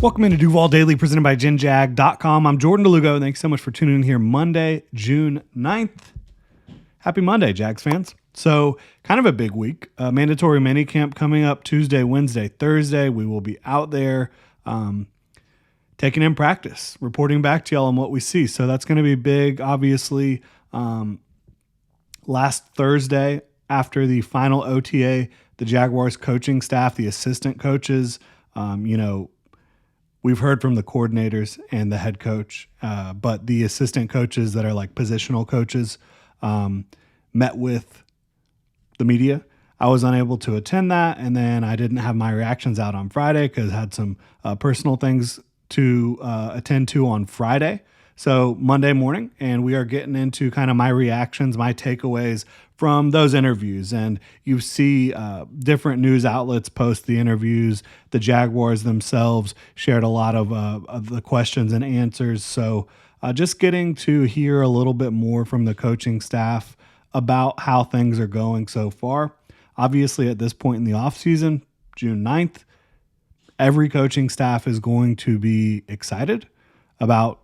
Welcome into Duval Daily, presented by GenJag.com. I'm Jordan DeLugo. Thanks so much for tuning in here Monday, June 9th. Happy Monday, Jags fans. So, kind of a big week. Mandatory minicamp coming up Tuesday, Wednesday, Thursday. We will be out there taking in practice, reporting back to y'all on what we see. So, that's going to be big. Obviously, last Thursday, after the final OTA, the Jaguars coaching staff, the assistant coaches, we've heard from the coordinators and the head coach, but the assistant coaches that are like positional coaches met with the media. I was unable to attend that, and then I didn't have my reactions out on Friday because I had some personal things to attend to on Friday. So Monday morning, and we are getting into kind of my reactions, my takeaways from those interviews. And you see different news outlets post the interviews. The Jaguars themselves shared a lot of the questions and answers. So just getting to hear a little bit more from the coaching staff about how things are going so far. Obviously, at this point in the offseason, June 9th, every coaching staff is going to be excited about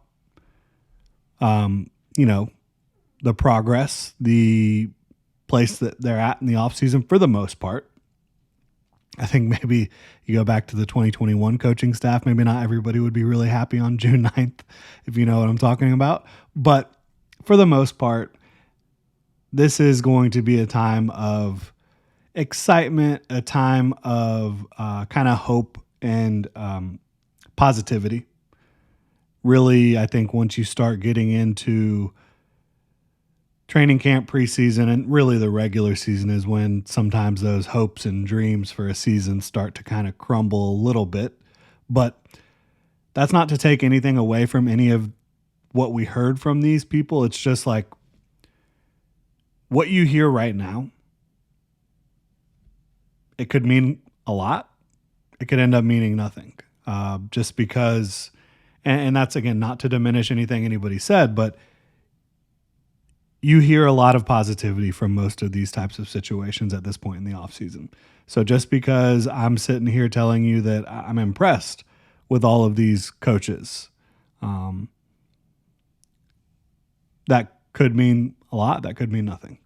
the progress, the place that they're at in the offseason for the most part. I think maybe you go back to the 2021 coaching staff, maybe not everybody would be really happy on June 9th, if you know what I'm talking about. But for the most part, this is going to be a time of excitement, a time of kind of hope and positivity. Really, I think once you start getting into training camp, preseason, and really the regular season is when sometimes those hopes and dreams for a season start to kind of crumble a little bit. But that's not to take anything away from any of what we heard from these people. It's just like what you hear right now, it could mean a lot. It could end up meaning nothing just because... And that's, again, not to diminish anything anybody said, but you hear a lot of positivity from most of these types of situations at this point in the offseason. So just because I'm sitting here telling you that I'm impressed with all of these coaches, that could mean a lot. That could mean nothing.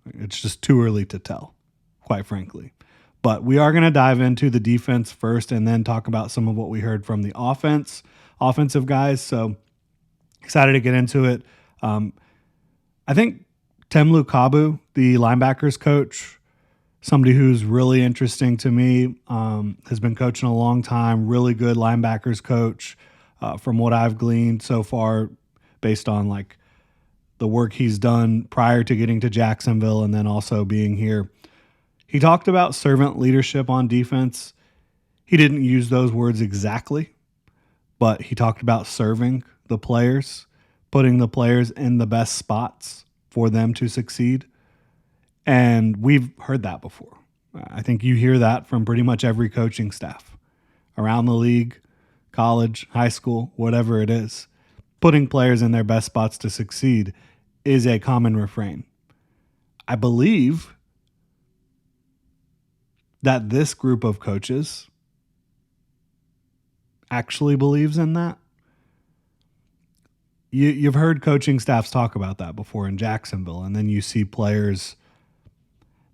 It's just too early to tell, quite frankly. But we are going to dive into the defense first and then talk about some of what we heard from the offensive guys. So excited to get into it. I think Temlu Kabu, the linebackers coach, somebody who's really interesting to me, has been coaching a long time, really good linebackers coach from what I've gleaned so far based on like the work he's done prior to getting to Jacksonville and then also being here. He talked about servant leadership on defense. He didn't use those words exactly, but he talked about serving the players, putting the players in the best spots for them to succeed. And we've heard that before. I think you hear that from pretty much every coaching staff around the league, college, high school, whatever it is. Putting players in their best spots to succeed is a common refrain. I believe that this group of coaches actually believes in that. You've heard coaching staffs talk about that before in Jacksonville, and then you see players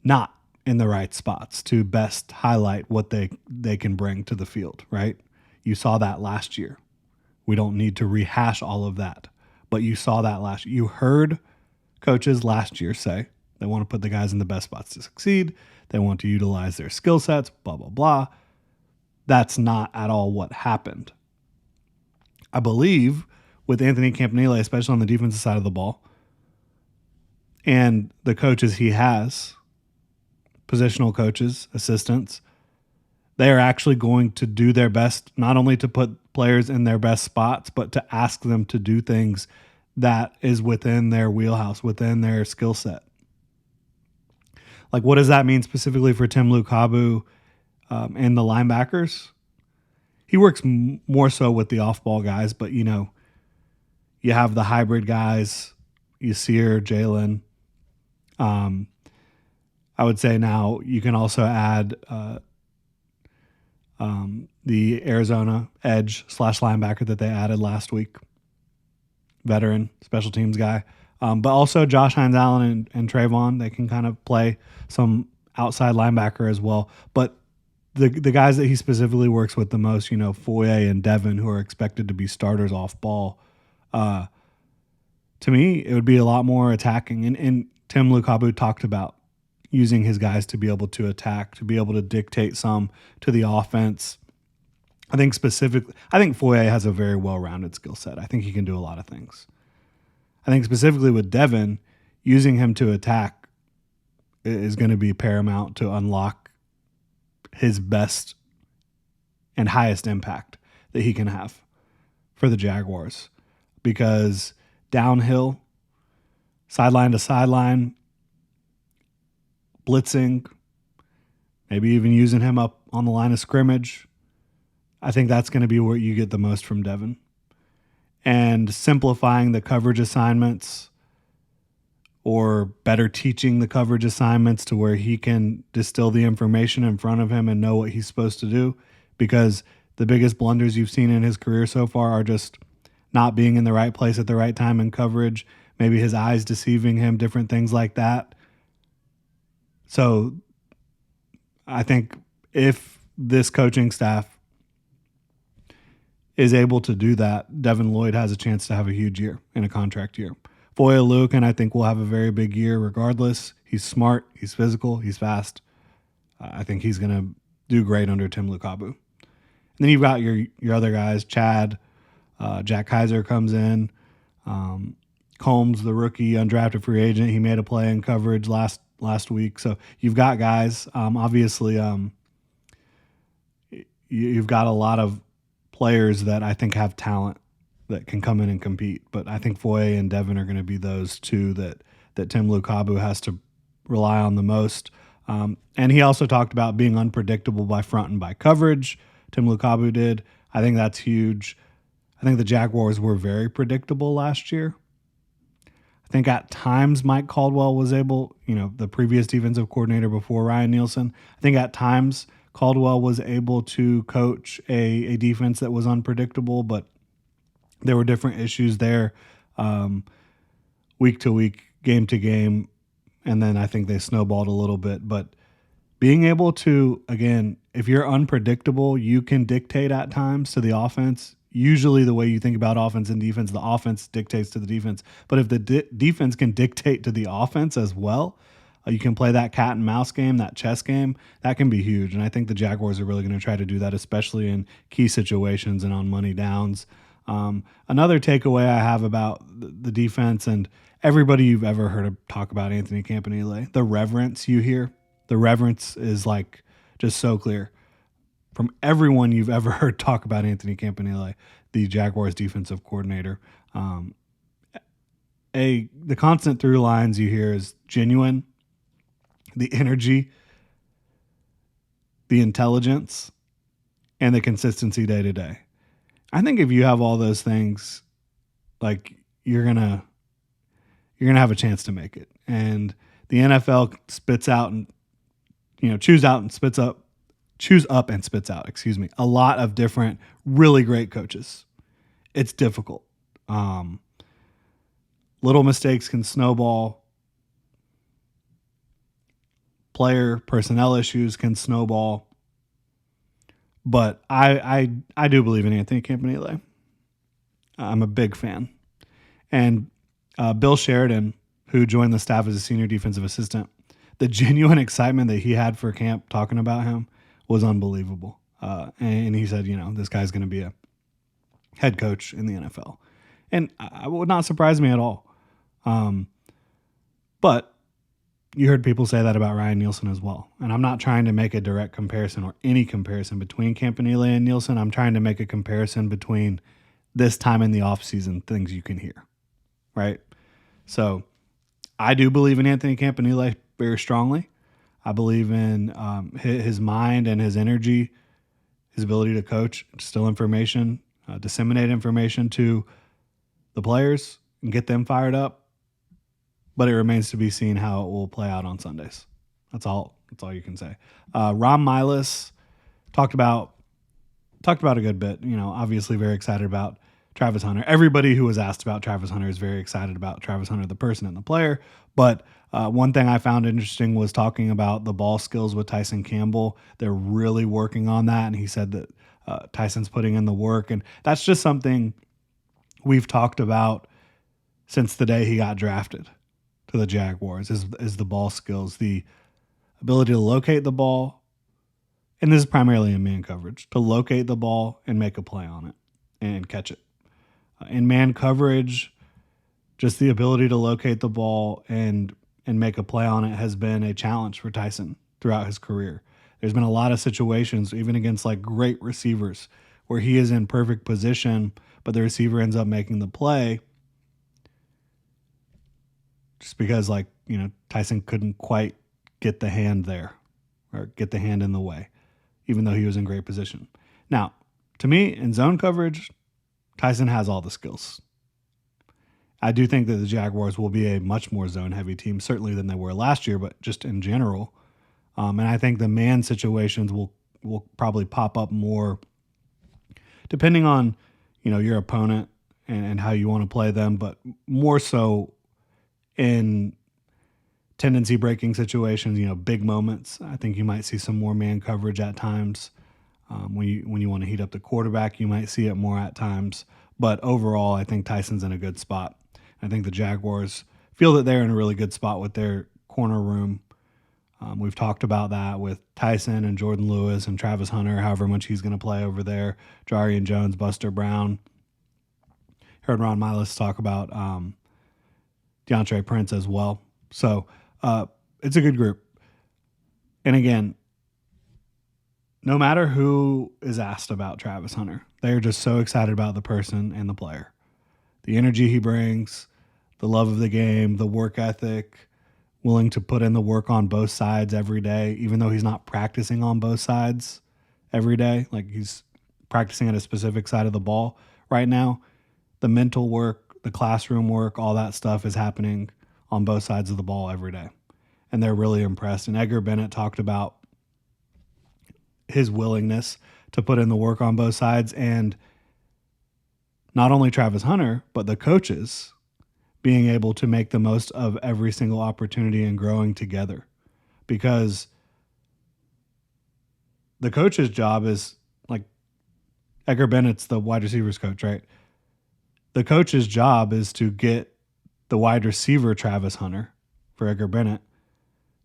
not in the right spots to best highlight what they can bring to the field, right? You saw that last year. We don't need to rehash all of that, but you saw that last year. You heard coaches last year say they want to put the guys in the best spots to succeed. They want to utilize their skill sets, blah, blah, blah. That's not at all what happened. I believe with Anthony Campenile, especially on the defensive side of the ball, and the coaches he has, positional coaches, assistants, they are actually going to do their best, not only to put players in their best spots, but to ask them to do things that is within their wheelhouse, within their skill set. Like, what does that mean specifically for Temlu Kabu and the linebackers? He works more so with the off-ball guys, but, you have the hybrid guys, Yasir, Jalen. I would say now you can also add the Arizona edge / linebacker that they added last week, veteran special teams guy. But also Josh Hines Allen and Trayvon, they can kind of play some outside linebacker as well. But the guys that he specifically works with the most, Foye and Devin, who are expected to be starters off ball, to me, it would be a lot more attacking. And Tim Lukabu talked about using his guys to be able to attack, to be able to dictate some to the offense. I think Foye has a very well-rounded skill set. I think he can do a lot of things. I think specifically with Devin, using him to attack is going to be paramount to unlock his best and highest impact that he can have for the Jaguars. Because downhill, sideline to sideline, blitzing, maybe even using him up on the line of scrimmage, I think that's going to be where you get the most from Devin. And simplifying the coverage assignments, or better teaching the coverage assignments to where he can distill the information in front of him and know what he's supposed to do. Because the biggest blunders you've seen in his career so far are just not being in the right place at the right time in coverage, maybe his eyes deceiving him, different things like that. So I think if this coaching staff is able to do that, Devin Lloyd has a chance to have a huge year in a contract year. Foye Oluokun, I think, will have a very big year regardless. He's smart, he's physical, he's fast. I think he's going to do great under Tim Lukabu. And then you've got your other guys, Chad, Jack Kaiser comes in, Combs, the rookie, undrafted free agent. He made a play in coverage last week. So you've got guys. Obviously, you've got a lot of players that I think have talent that can come in and compete. But I think Foye and Devin are going to be those two that Tim Lukabu has to rely on the most. And he also talked about being unpredictable by front and by coverage. Tim Lukabu did. I think that's huge. I think the Jaguars were very predictable last year. I think at times Mike Caldwell was able, the previous defensive coordinator before Ryan Nielsen, I think at times Caldwell was able to coach a defense that was unpredictable, but there were different issues there week to week, game to game, and then I think they snowballed a little bit. But being able to, again, if you're unpredictable, you can dictate at times to the offense. Usually the way you think about offense and defense, the offense dictates to the defense. But if the defense can dictate to the offense as well, you can play that cat and mouse game, that chess game. That can be huge. And I think the Jaguars are really going to try to do that, especially in key situations and on money downs. Another takeaway I have about the defense, and everybody you've ever heard talk about Anthony Campenile, the reverence you hear, the reverence is like just so clear from everyone you've ever heard talk about Anthony Campenile, the Jaguars defensive coordinator. The constant through lines you hear is genuine, the energy, the intelligence, and the consistency day to day. I think if you have all those things, like you're gonna have a chance to make it. And the NFL spits out and chews up and spits out, a lot of different really great coaches. It's difficult. Little mistakes can snowball. Player personnel issues can snowball. But I do believe in Anthony Campenile. I'm a big fan. And Bill Sheridan, who joined the staff as a senior defensive assistant, the genuine excitement that he had for camp talking about him was unbelievable. And he said, this guy's going to be a head coach in the NFL. And it would not surprise me at all. But you heard people say that about Ryan Nielsen as well. And I'm not trying to make a direct comparison or any comparison between Campenile and Nielsen. I'm trying to make a comparison between this time in the offseason, things you can hear, right? So I do believe in Anthony Campenile very strongly. I believe in his mind and his energy, his ability to coach, distill information, disseminate information to the players and get them fired up. But it remains to be seen how it will play out on Sundays. That's all you can say. Ron Miles talked about talked about a good bit. Obviously very excited about Travis Hunter. Everybody who was asked about Travis Hunter is very excited about Travis Hunter, the person and the player. But one thing I found interesting was talking about the ball skills with Tyson Campbell. They're really working on that, and he said that Tyson's putting in the work, and that's just something we've talked about since the day he got drafted to the Jaguars. Is the ball skills, the ability to locate the ball, and this is primarily in man coverage, to locate the ball and make a play on it and catch it. In man coverage, just the ability to locate the ball and make a play on it has been a challenge for Tyson throughout his career. There's been a lot of situations, even against like great receivers, where he is in perfect position, but the receiver ends up making the play just because Tyson couldn't quite get the hand there or get the hand in the way, even though he was in great position. Now, to me, in zone coverage, Tyson has all the skills. I do think that the Jaguars will be a much more zone-heavy team, certainly than they were last year, but just in general. And I think the man situations will probably pop up more depending on your opponent and how you want to play them, but more so in tendency breaking situations, big moments. I think you might see some more man coverage at times. When you want to heat up the quarterback, you might see it more at times. But overall, I think Tyson's in a good spot. I think the Jaguars feel that they're in a really good spot with their corner room. We've talked about that with Tyson and Jordan Lewis and Travis Hunter, however much he's going to play over there, Jarian Jones, Buster Brown. Heard Ron Miles talk about DeAndre Prince as well. So it's a good group. And again, no matter who is asked about Travis Hunter, they're just so excited about the person and the player. The energy he brings, the love of the game, the work ethic, willing to put in the work on both sides every day, even though he's not practicing on both sides every day. Like he's practicing at a specific side of the ball right now. The mental work, the classroom work, all that stuff is happening on both sides of the ball every day. And they're really impressed. And Edgar Bennett talked about his willingness to put in the work on both sides, and not only Travis Hunter, but the coaches being able to make the most of every single opportunity and growing together. Because the coach's job is, like, Edgar Bennett's the wide receivers coach, right? The coach's job is to get the wide receiver, Travis Hunter, for Edgar Bennett,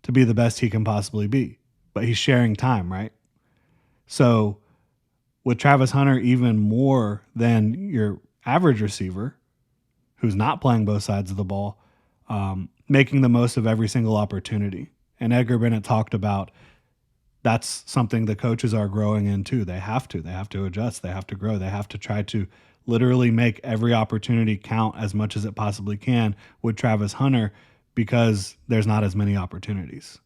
to be the best he can possibly be. But he's sharing time, right? So with Travis Hunter, even more than your average receiver, who's not playing both sides of the ball, making the most of every single opportunity. And Edgar Bennett talked about that's something the coaches are growing into. They have to adjust. They have to grow. They have to try to literally make every opportunity count as much as it possibly can with Travis Hunter, because there's not as many opportunities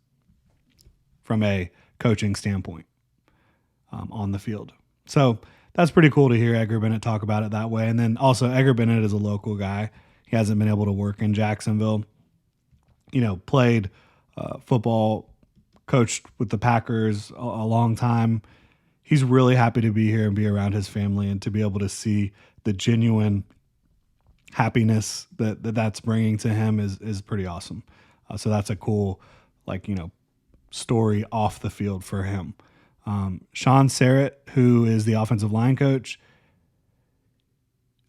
from a coaching standpoint on the field. So that's pretty cool to hear Edgar Bennett talk about it that way. And then also Edgar Bennett is a local guy. He hasn't been able to work in Jacksonville. Played football, coached with the Packers a long time. He's really happy to be here and be around his family and to be able to see the genuine happiness that's bringing to him is pretty awesome. So that's a cool, story off the field for him. Sean Sarrett, who is the offensive line coach,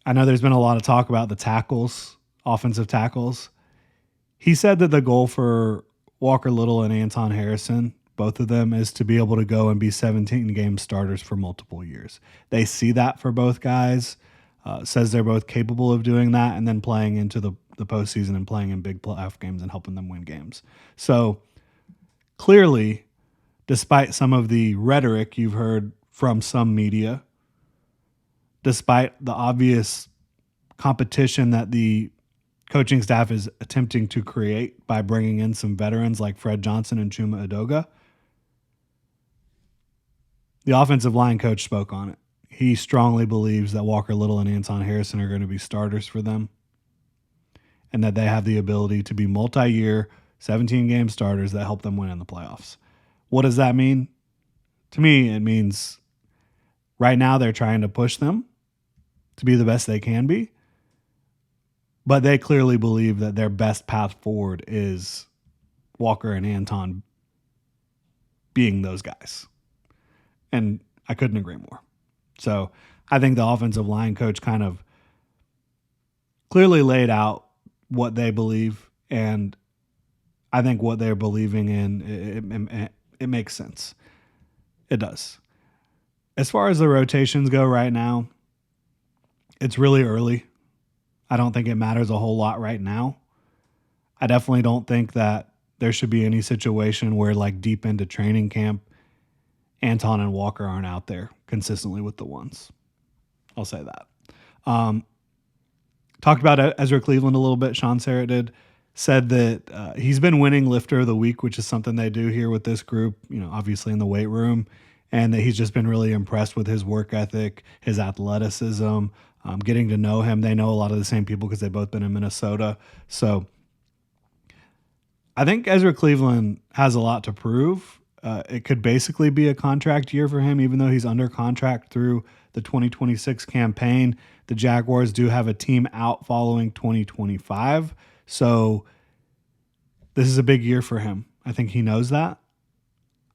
I know there's been a lot of talk about the tackles, offensive tackles. He said that the goal for Walker Little and Anton Harrison, both of them, is to be able to go and be 17-game starters for multiple years. They see that for both guys, says they're both capable of doing that, and then playing into the postseason and playing in big playoff games and helping them win games. So clearly, despite some of the rhetoric you've heard from some media, despite the obvious competition that the coaching staff is attempting to create by bringing in some veterans like Fred Johnson and Chuma Edoga, the offensive line coach spoke on it. He strongly believes that Walker Little and Anton Harrison are going to be starters for them, and that they have the ability to be multi-year, 17-game starters that help them win in the playoffs. What does that mean? To me, it means Right now, they're trying to push them to be the best they can be, but they clearly believe that their best path forward is Walker and Anton being those guys. And I couldn't agree more. So I think the offensive line coach kind of clearly laid out what they believe, and I think what they're believing in, it makes sense. It does. As far as the rotations go right now, it's really early. I don't think it matters a whole lot right now. I definitely don't think that there should be any situation where, like, deep into training camp, Anton and Walker aren't out there consistently with the ones. I'll say that. Talked about Ezra Cleveland a little bit. Sean Sarrett did. Said that he's been winning lifter of the week, which is something they do here with this group, obviously in the weight room, and that he's just been really impressed with his work ethic, his athleticism, getting to know him. They know a lot of the same people because they've both been in Minnesota. So I think Ezra Cleveland has a lot to prove. It could basically be a contract year for him, even though he's under contract through the 2026 campaign. The Jaguars do have a team out following 2025. So this is a big year for him. I think he knows that.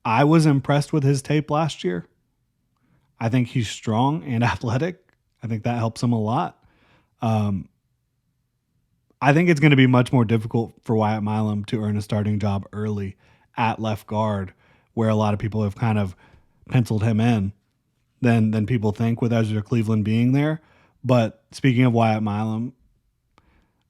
I was impressed with his tape last year. I think he's strong and athletic. I think that helps him a lot. I think it's going to be much more difficult for Wyatt Milam to earn a starting job early at left guard, where a lot of people have kind of penciled him in than people think with Ezra Cleveland being there. But speaking of Wyatt Milam,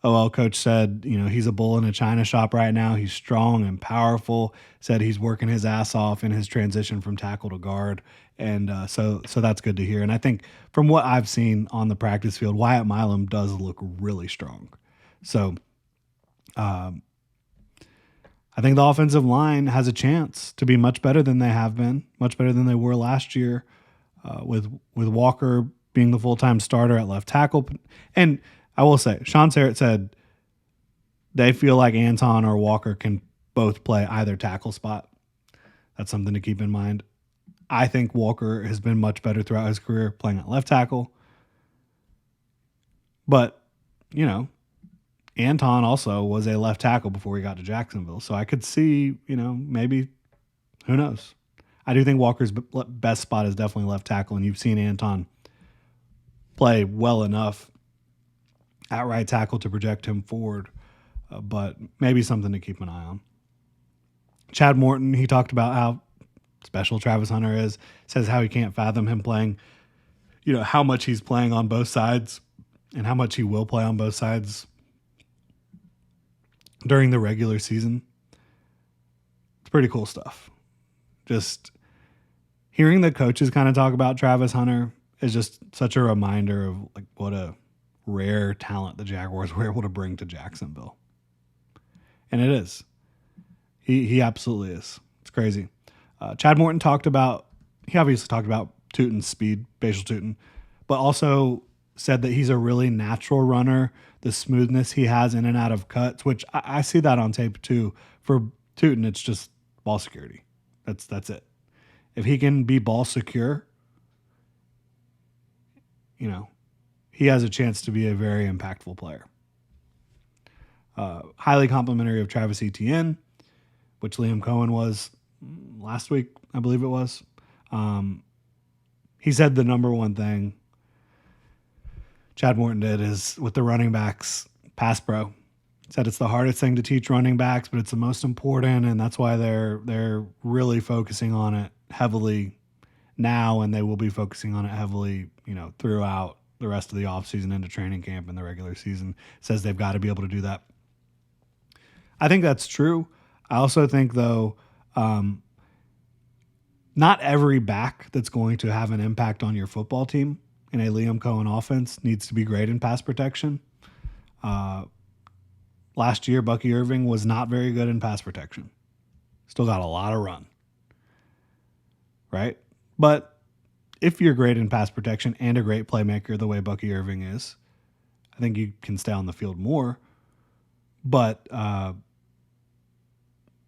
OL coach said, he's a bull in a china shop right now. He's strong and powerful. Said he's working his ass off in his transition from tackle to guard. And so that's good to hear. And I think from what I've seen on the practice field, Wyatt Milam does look really strong. So I think the offensive line has a chance to be much better than they have been, much better than they were last year, with Walker being the full-time starter at left tackle. And I will say, Sean Sarrett said they feel like Anton or Walker can both play either tackle spot. That's something to keep in mind. I think Walker has been much better throughout his career playing at left tackle. But, Anton also was a left tackle before he got to Jacksonville. So I could see, maybe, who knows? I do think Walker's best spot is definitely left tackle, and you've seen Anton play well enough at right tackle to project him forward, but maybe something to keep an eye on. Chad Morton, he talked about how special Travis Hunter is, says how he can't fathom him playing, how much he's playing on both sides and how much he will play on both sides during the regular season. It's pretty cool stuff. Just hearing the coaches kind of talk about Travis Hunter is just such a reminder of like what a rare talent the Jaguars were able to bring to Jacksonville. And it is. He absolutely is. It's crazy. Chad Morton he obviously talked about Tutin's speed, Bashal Tutin, but also said that he's a really natural runner, the smoothness he has in and out of cuts, which I see that on tape too. For Tutin, it's just ball security. That's it. If he can be ball secure, he has a chance to be a very impactful player. Highly complimentary of Travis Etienne, which Liam Cohen was last week, I believe it was. He said the number one thing Chad Morton did is with the running backs, pass pro. Said it's the hardest thing to teach running backs, but it's the most important, and that's why they're really focusing on it heavily now, and they will be focusing on it heavily, throughout the rest of the offseason into training camp and the regular season. Says they've got to be able to do that. I think that's true. I also think, though, not every back that's going to have an impact on your football team in a Liam Cohen offense needs to be great in pass protection. Last year, Bucky Irving was not very good in pass protection. Still got a lot of run. Right? But if you're great in pass protection and a great playmaker the way Bucky Irving is, I think you can stay on the field more. But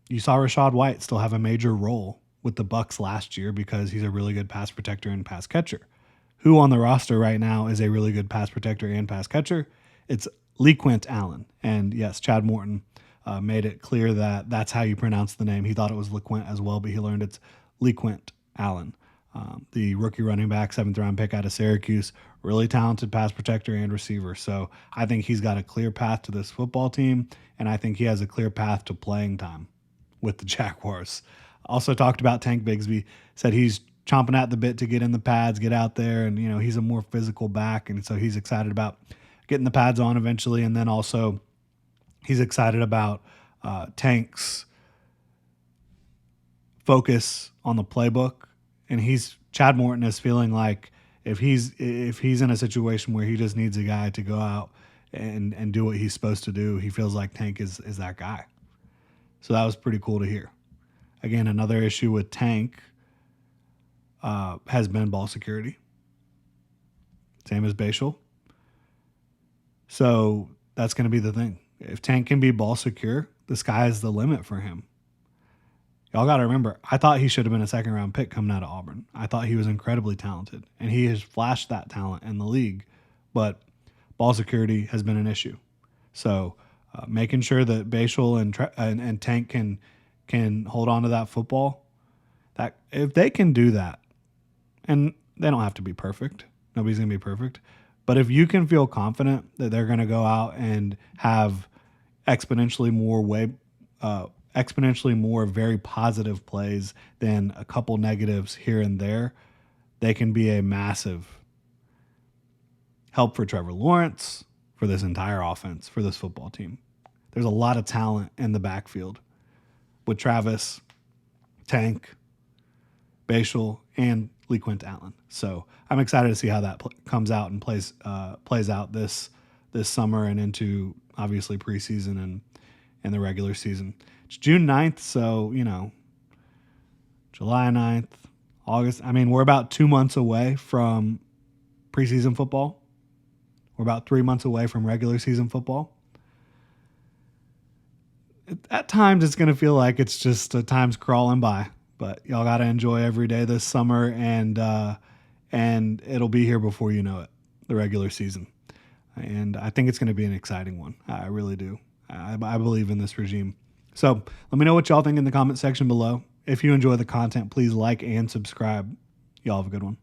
you saw Rachaad White still have a major role with the Bucs last year because he's a really good pass protector and pass catcher. who on the roster right now is a really good pass protector and pass catcher? It's LeQuint Allen. And yes, Chad Morton made it clear that that's how you pronounce the name. He thought it was LeQuint as well, but he learned it's LeQuint Allen. The rookie running back, 7th-round pick out of Syracuse, really talented pass protector and receiver. So I think he's got a clear path to this football team, and I think he has a clear path to playing time with the Jaguars. Also talked about Tank Bigsby, said he's chomping at the bit to get in the pads, get out there, and he's a more physical back, and so he's excited about getting the pads on eventually, and then also he's excited about Tank's focus on the playbook. And Chad Morton is feeling like if he's in a situation where he just needs a guy to go out and do what he's supposed to do, he feels like Tank is that guy. So that was pretty cool to hear. Again, another issue with Tank has been ball security. Same as Bashal. So that's going to be the thing. If Tank can be ball secure, the sky is the limit for him. Y'all got to remember, I thought he should have been a 2nd-round pick coming out of Auburn. I thought he was incredibly talented, and he has flashed that talent in the league, but ball security has been an issue. So making sure that Bashal and Tank can hold on to that football, that if they can do that, and they don't have to be perfect. Nobody's going to be perfect. But if you can feel confident that they're going to go out and have exponentially more very positive plays than a couple negatives here and there, they can be a massive help for Trevor Lawrence, for this entire offense, for this football team. There's a lot of talent in the backfield with Travis, Tank, Bashal, and LeQuint Allen. So I'm excited to see how that comes out and plays out this summer and into obviously preseason and the regular season. It's June 9th, so, July 9th, August. I mean, we're about 2 months away from preseason football. We're about 3 months away from regular season football. At times, it's going to feel like it's just time's crawling by. But y'all got to enjoy every day this summer, and it'll be here before you know it, the regular season. And I think it's going to be an exciting one. I really do. I believe in this regime. So let me know what y'all think in the comment section below. If you enjoy the content, please like and subscribe. Y'all have a good one.